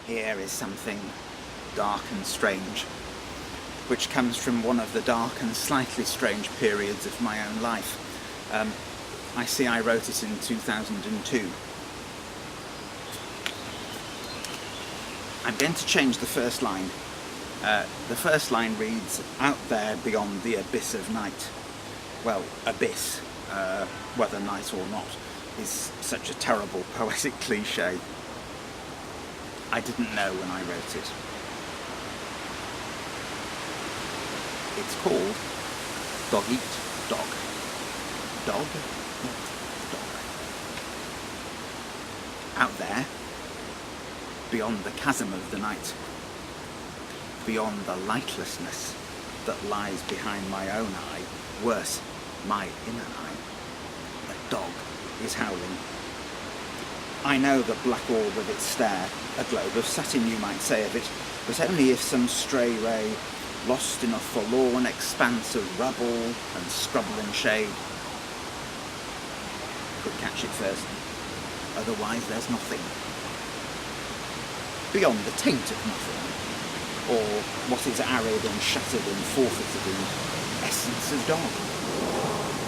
Here is something dark and strange, which comes from one of the dark and slightly strange periods of my own life. I see I wrote it in 2002. I'm going to change the first line. The first line reads, "Out there beyond the abyss of night." Well, abyss, whether night or not, is such a terrible poetic cliche. I didn't know when I wrote it. It's called Dog Eat Dog. Dog Eat Dog. Out there, beyond the chasm of the night, beyond the lightlessness that lies behind my own eye, worse, my inner eye, a dog is howling. I know the black orb of its stare, a globe of satin you might say of it, but only if some stray ray, lost in a forlorn expanse of rubble and scrubble and shade, could catch it first. Otherwise there's nothing. Beyond the taint of nothing, or what is arid and shattered and forfeited in essence of dog.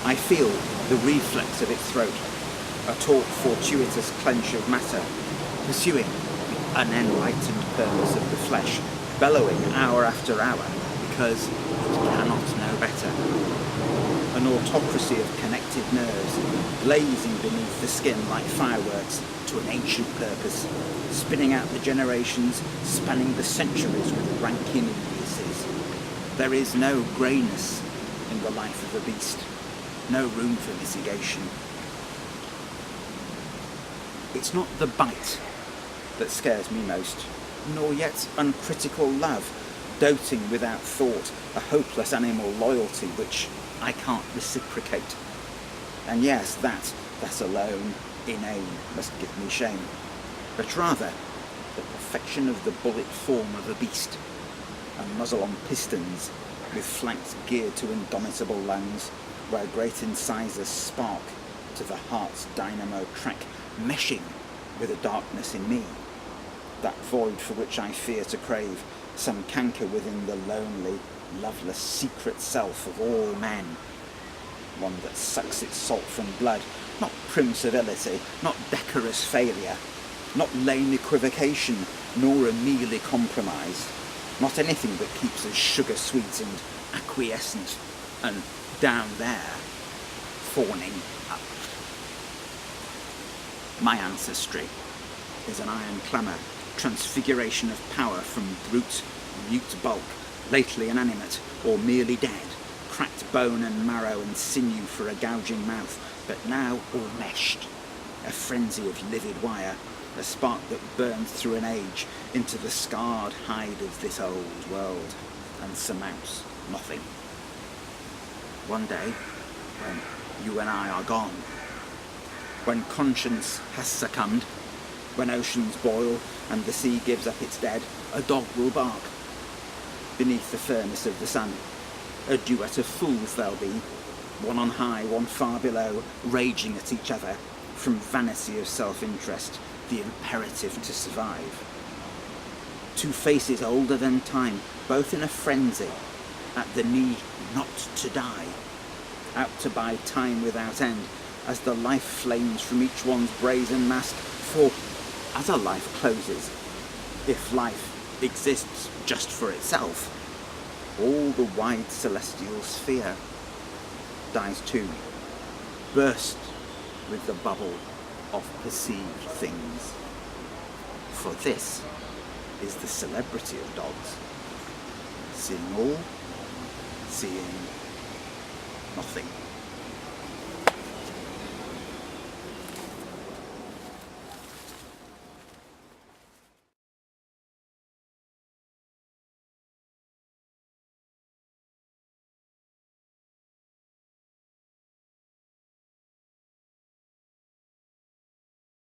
I feel the reflex of its throat, a taut, fortuitous clench of matter, pursuing an unenlightened purpose of the flesh, bellowing hour after hour, because it cannot know better. An autocracy of connected nerves, blazing beneath the skin like fireworks to an ancient purpose, spinning out the generations, spanning the centuries with rank immediacies. There is no greyness in the life of a beast, no room for mitigation. It's not the bite that scares me most, nor yet uncritical love, doting without thought, a hopeless animal loyalty which I can't reciprocate. And yes, that alone, inane, must give me shame. But rather, the perfection of the bullet form of a beast, a muzzle on pistons, with flanks geared to indomitable lungs, where great incisors spark to the heart's dynamo track, meshing with the darkness in me, that void for which I fear to crave, some canker within the lonely, loveless secret self of all men, one that sucks its salt from blood, not prim servility, not decorous failure, not lame equivocation, nor a mealy compromise, not anything that keeps us sugar sweet and acquiescent, and down there, fawning up. My ancestry is an iron clamour, transfiguration of power from brute, mute bulk, lately inanimate or merely dead, cracked bone and marrow and sinew for a gouging mouth, but now all meshed, a frenzy of livid wire, a spark that burns through an age into the scarred hide of this old world and surmounts nothing. One day, when you and I are gone, when conscience has succumbed, when oceans boil and the sea gives up its dead, a dog will bark beneath the furnace of the sun. A duet of fools they'll be, one on high, one far below, raging at each other from vanity of self-interest, the imperative to survive. Two faces older than time, both in a frenzy, at the need not to die, out to buy time without end, as the life flames from each one's brazen mask. For as a life closes, if life exists just for itself, all the wide celestial sphere dies too, burst with the bubble of perceived things. For this is the celebrity of dogs, seeing all, seeing nothing.